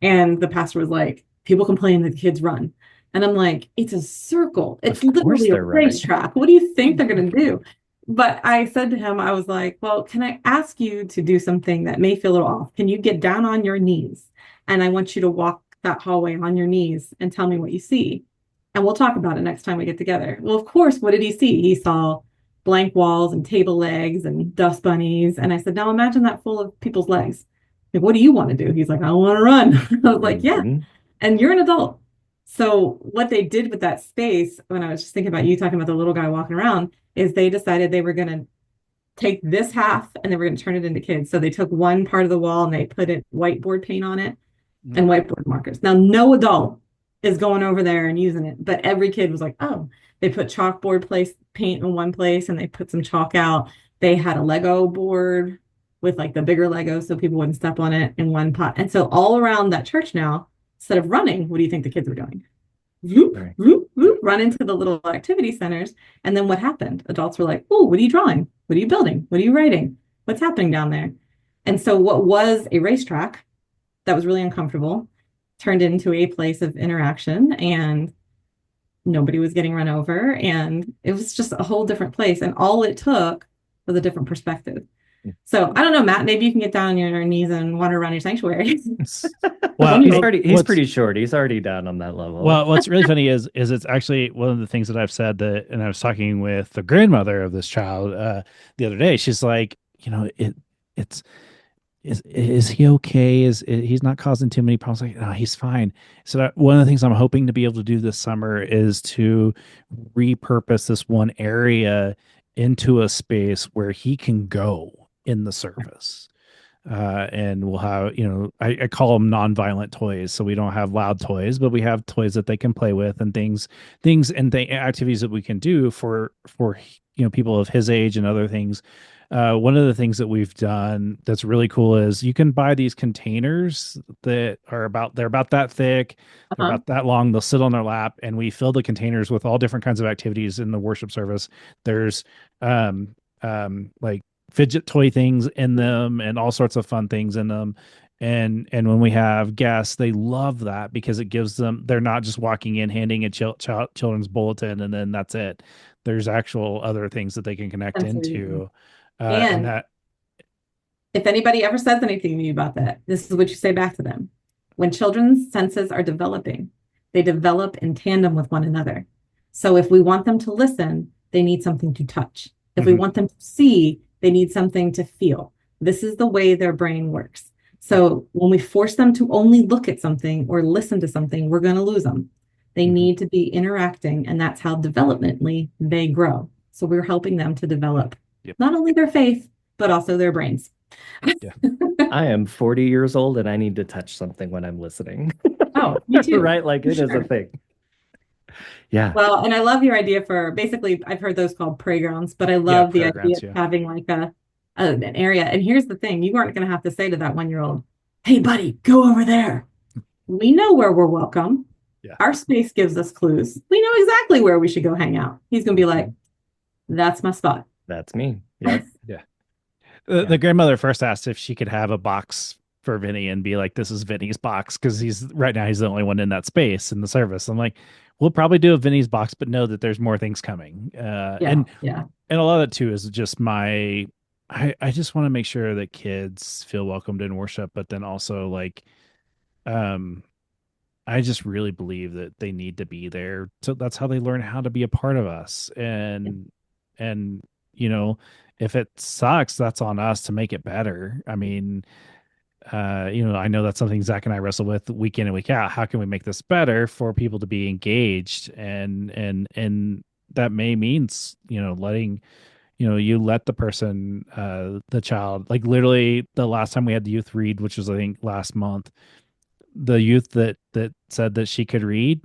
And the pastor was like, people complain that the kids run. And I'm like, it's a circle. It's Of course literally a they're running. racetrack. What do you think they're going to do? But I said to him, I was like, well, can I ask you to do something that may feel a little off? Can you get down on your knees? And I want you to walk that hallway on your knees and tell me what you see. And we'll talk about it next time we get together. Well, of course, what did he see? He saw blank walls and table legs and dust bunnies. And I said, now imagine that full of people's legs. Like, what do you want to do? He's like, I want to run. I was like, yeah. Mhm. And you're an adult. So what they did with that space, when I was just thinking about you talking about the little guy walking around, is they decided they were going to take this half and they were going to turn it into kids. So they took one part of the wall and they put it whiteboard paint on it and whiteboard markers. Now, no adult is going over there and using it, but every kid was like, oh, they put chalkboard place paint in one place and they put some chalk out. They had a Lego board with like the bigger Lego so people wouldn't step on it in one pot. And so all around that church now, instead of running, what do you think the kids were doing? Whoop, Right. whoop, whoop, run into the little activity centers. And then what happened? Adults were like, oh, what are you drawing? What are you building? What are you writing? What's happening down there? And so what was a racetrack that was really uncomfortable turned into a place of interaction, and nobody was getting run over, and it was just a whole different place. And all it took was a different perspective. So I don't know, Matt, maybe you can get down on your knees and wander around your sanctuary. Well, he's pretty short. He's already down on that level. Well, what's really funny is it's actually one of the things that I've said that, and I was talking with the grandmother of this child the other day. She's like, it's is he okay? He's not causing too many problems? Like, no, he's fine. So one of the things I'm hoping to be able to do this summer is to repurpose this one area into a space where he can go in the service. And we'll have, I call them non-violent toys. So we don't have loud toys, but we have toys that they can play with and activities that we can do for people of his age and other things. One of the things that we've done that's really cool is you can buy these containers that they're about that thick, they're about that long. They'll sit on their lap, and we fill the containers with all different kinds of activities in the worship service. There's like fidget toy things in them and all sorts of fun things in them. And when we have guests, they love that because it gives them, they're not just walking in, handing a children's bulletin, and then that's it. There's actual other things that they can connect into. And that If anybody ever says anything to you about that, this is what you say back to them. When children's senses are developing, they develop in tandem with one another. So if we want them to listen, they need something to touch. If we want them to see, they need something to feel. This is the way their brain works. So when we force them to only look at something or listen to something, we're going to lose them. They need to be interacting, and that's how developmentally they grow. So we're helping them to develop not only their faith, but also their brains. Yeah. I am 40 years old and I need to touch something when I'm listening. Oh, me too. Right? Like it is a thing. Yeah. Well, and I love your idea for basically, I've heard those called playgrounds, but I love the idea of having like an area. And here's the thing, you aren't going to have to say to that 1-year-old, hey, buddy, go over there. We know where we're welcome. Yeah. Our space gives us clues. We know exactly where we should go hang out. He's going to be like, that's my spot. That's me. Yeah. Yeah. The grandmother first asked if she could have a box for Vinny and be like, this is Vinny's box, because he's the only one in that space in the service. I'm like, we'll probably do a Vinny's box, but know that there's more things coming. And a lot of it too is just I just want to make sure that kids feel welcomed in worship, but then also like, I just really believe that they need to be there. So that's how they learn how to be a part of us. And you know, if it sucks, that's on us to make it better. I mean, I know that's something Zach and I wrestle with week in and week out. How can we make this better for people to be engaged? And that may mean, letting, you let the person, the child, like literally the last time we had the youth read, which was, I think, last month, the youth that said that she could read,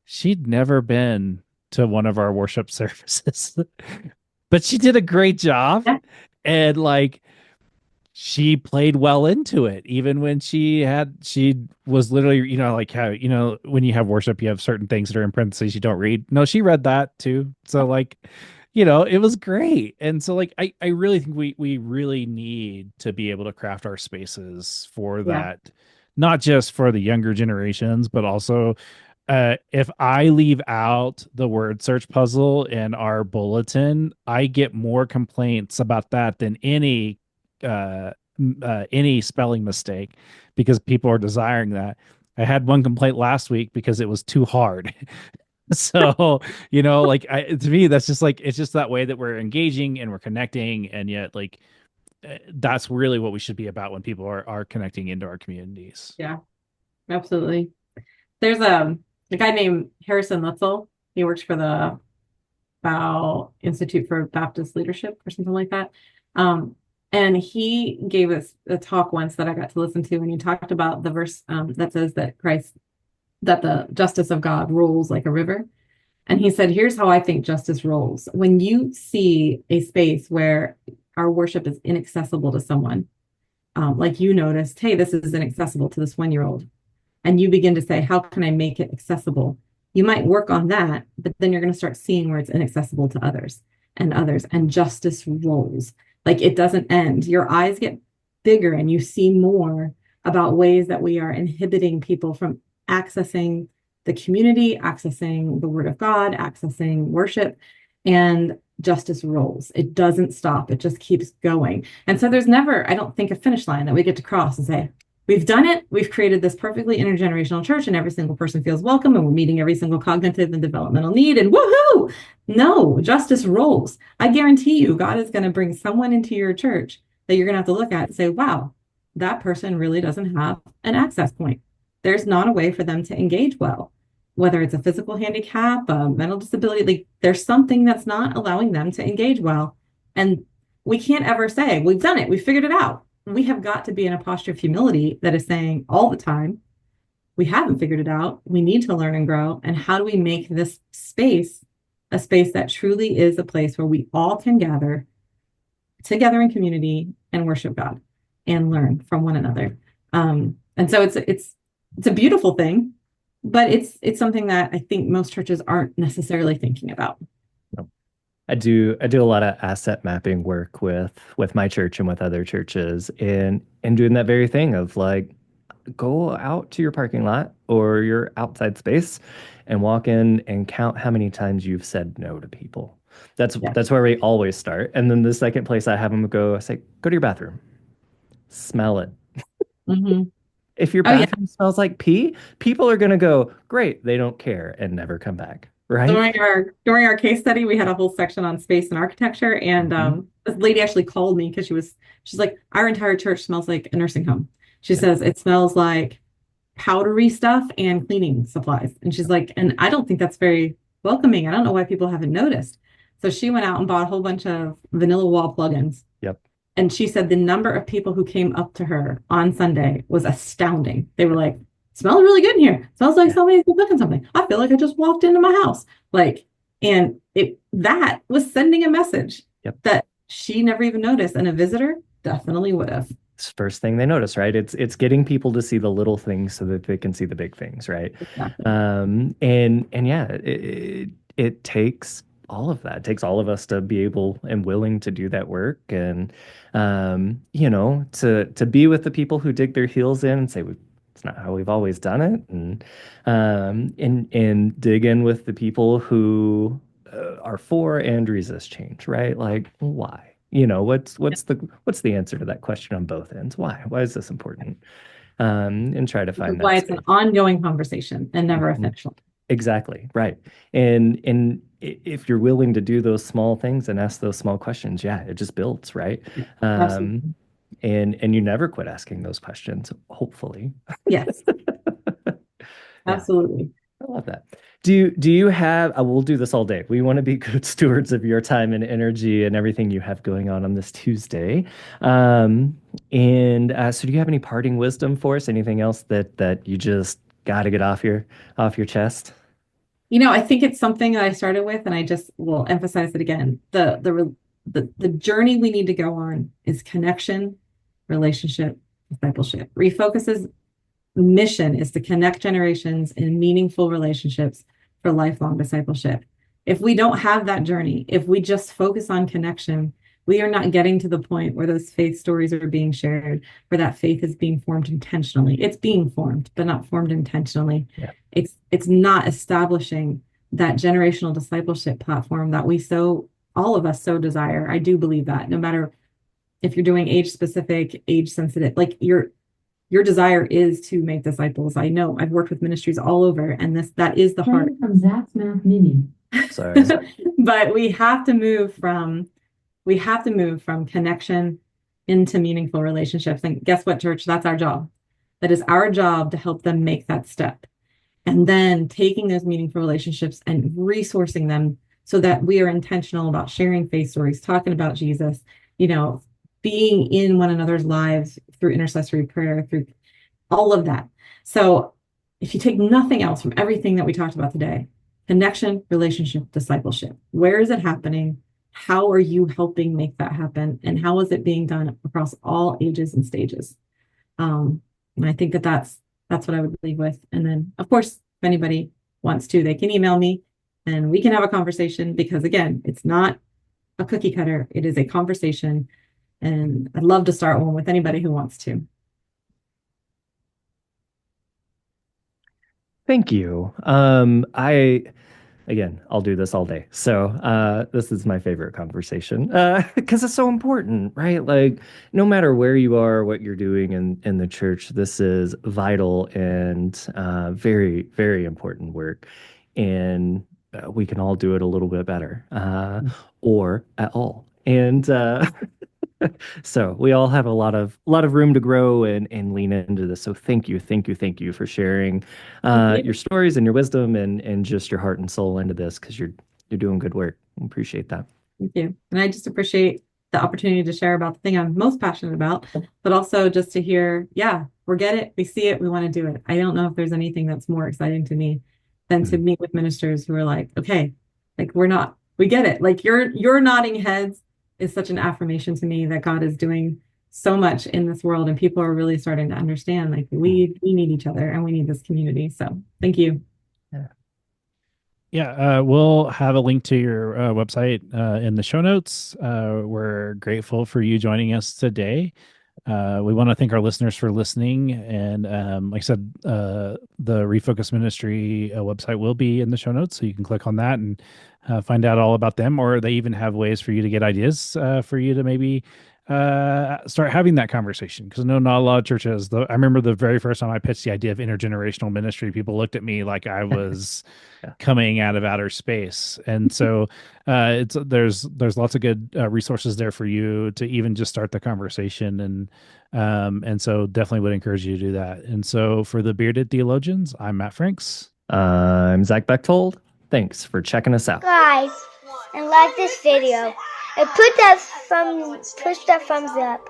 she'd never been to one of our worship services, but she did a great job. Yeah. And like, she played well into it, even when she was literally, like how, when you have worship, you have certain things that are in parentheses you don't read. No, she read that too. So like, it was great. And so like, I really think we really need to be able to craft our spaces for that, not just for the younger generations, but also if I leave out the word search puzzle in our bulletin, I get more complaints about that than any spelling mistake, because people are desiring that. I had one complaint last week because it was too hard. So, to me, that's just like, it's just that way that we're engaging and we're connecting. And yet like, that's really what we should be about when people are connecting into our communities. Yeah, absolutely. There's a guy named Harrison Lutzel. He works for the Institute for Baptist Leadership or something like that. And he gave us a talk once that I got to listen to, and he talked about the verse that says that the justice of God rolls like a river. And he said, here's how I think justice rolls. When you see a space where our worship is inaccessible to someone, like you noticed, hey, this is inaccessible to this 1-year-old. And you begin to say, how can I make it accessible? You might work on that, but then you're going to start seeing where it's inaccessible to others, and justice rolls. Like it doesn't end. Your eyes get bigger and you see more about ways that we are inhibiting people from accessing the community, accessing the word of God, accessing worship, and justice rolls. It doesn't stop. It just keeps going. And so there's never, I don't think, a finish line that we get to cross and say, we've done it. We've created this perfectly intergenerational church and every single person feels welcome and we're meeting every single cognitive and developmental need and woohoo! No, justice rolls. I guarantee you, God is going to bring someone into your church that you're going to have to look at and say, wow, that person really doesn't have an access point. There's not a way for them to engage well, whether it's a physical handicap, a mental disability, like there's something that's not allowing them to engage well. And we can't ever say, we've done it, we figured it out. We have got to be in a posture of humility that is saying all the time, we haven't figured it out. We need to learn and grow. And how do we make this space a space that truly is a place where we all can gather together in community and worship God and learn from one another. And so it's a beautiful thing, but it's something that I think most churches aren't necessarily thinking about. I do a lot of asset mapping work with my church and with other churches, and doing that very thing of like, go out to your parking lot or your outside space and walk in and count how many times you've said no to people. That's where we always start. And then the second place I have them go, I say, go to your bathroom. smell it. Mm-hmm. If your Oh yeah. bathroom smells like pee, people are going to go, great, they don't care, and never come back, right? During our case study, we had a whole section on space and architecture, and Mhm. this lady actually called me because she's like, our entire church smells like a nursing home. She Yep. says it smells like powdery stuff and cleaning supplies. And she's like, and I don't think that's very welcoming. I don't know why people haven't noticed. So she went out and bought a whole bunch of vanilla wall plugins. Yep. And she said the number of people who came up to her on Sunday was astounding. They were like, smells really good in here. Smells like Yeah. somebody's been cooking something. I feel like I just walked into my house. Like, and that was sending a message Yep. that she never even noticed. And a visitor definitely would have. It's the first thing they notice, right? It's getting people to see the little things so that they can see the big things, right? Exactly. And yeah, it takes all of that. It takes all of us to be able and willing to do that work, and to be with the people who dig their heels in and say, it's not how we've always done it, and dig in with the people who are for and resist change, right? Like, why? What's the answer to that question on both ends? Why is this important? And try to Which is find why that it's an space. ongoing conversation and never a Mhm. finish line. Exactly, right. And if you're willing to do those small things and ask those small questions, yeah, it just builds, right? Yeah, absolutely. Um, and you never quit asking those questions, hopefully. Yes, Yeah. absolutely. I love that. Do you have, we'll do this all day. We want to be good stewards of your time and energy and everything you have going on this Tuesday. And so do you have any parting wisdom for us? Anything else that you just got to get off your chest? I think it's something that I started with, and I just will emphasize it again. The journey we need to go on is connection, relationship, discipleship. Refocus's mission is to connect generations in meaningful relationships for lifelong discipleship. If we don't have that journey, if we just focus on connection, we are not getting to the point where those faith stories are being shared, where that faith is being formed intentionally. It's being formed, but not formed intentionally. Yeah. It's not establishing that generational discipleship platform that all of us so desire. I do believe that no matter if you're doing age specific, age sensitive, like your desire is to make disciples. I know I've worked with ministries all over, and that is the heart. From Zach's Math Mini. Sorry. But we have to move from connection into meaningful relationships. And guess what, church? That's our job. That is our job to help them make that step. And then taking those meaningful relationships and resourcing them so that we are intentional about sharing faith stories, talking about Jesus, being in one another's lives through intercessory prayer, through all of that. So if you take nothing else from everything that we talked about today, connection, relationship, discipleship, where is it happening? How are you helping make that happen? And how is it being done across all ages and stages? And I think that's what I would leave with. And then, of course, if anybody wants to, they can email me and we can have a conversation, because again, it's not a cookie cutter. It is a conversation. And I'd love to start one with anybody who wants to. Thank you. Again, I'll do this all day. So this is my favorite conversation because it's so important, right? Like, no matter where you are, what you're doing in the church, this is vital and very, very important work. And we can all do it a little bit better or at all. And so we all have a lot of room to grow and lean into this. So thank you for sharing your stories and your wisdom and just your heart and soul into this, because you're doing good work. I appreciate that. Thank you. And I just appreciate the opportunity to share about the thing I'm most passionate about, but also just to hear, yeah, we get it, we see it, we want to do it. I don't know if there's anything that's more exciting to me than to meet with ministers who are like, okay, like we get it. Like you're nodding heads is such an affirmation to me that God is doing so much in this world, and people are really starting to understand, like we need each other and we need this community. So thank you. Yeah, we'll have a link to your website in the show notes. We're grateful for you joining us today. We want to thank our listeners for listening. And like I said, the Refocus Ministry website will be in the show notes, so you can click on that and find out all about them. Or they even have ways for you to get ideas for you to maybe start having that conversation, because no, not a lot of churches. I remember the very first time I pitched the idea of intergenerational ministry, people looked at me like I was coming out of outer space. And so there's lots of good resources there for you to even just start the conversation, and so definitely would encourage you to do that. And so for the Bearded Theologians, I'm Matt Franks. I'm Zach Bechtold. Thanks for checking us out, guys, and like this video and push that thumbs up.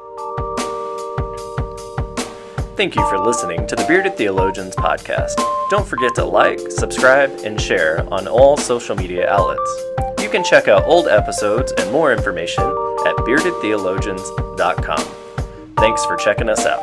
Thank you for listening to the Bearded Theologians podcast. Don't forget to like, subscribe, and share on all social media outlets. You can check out old episodes and more information at beardedtheologians.com. Thanks for checking us out.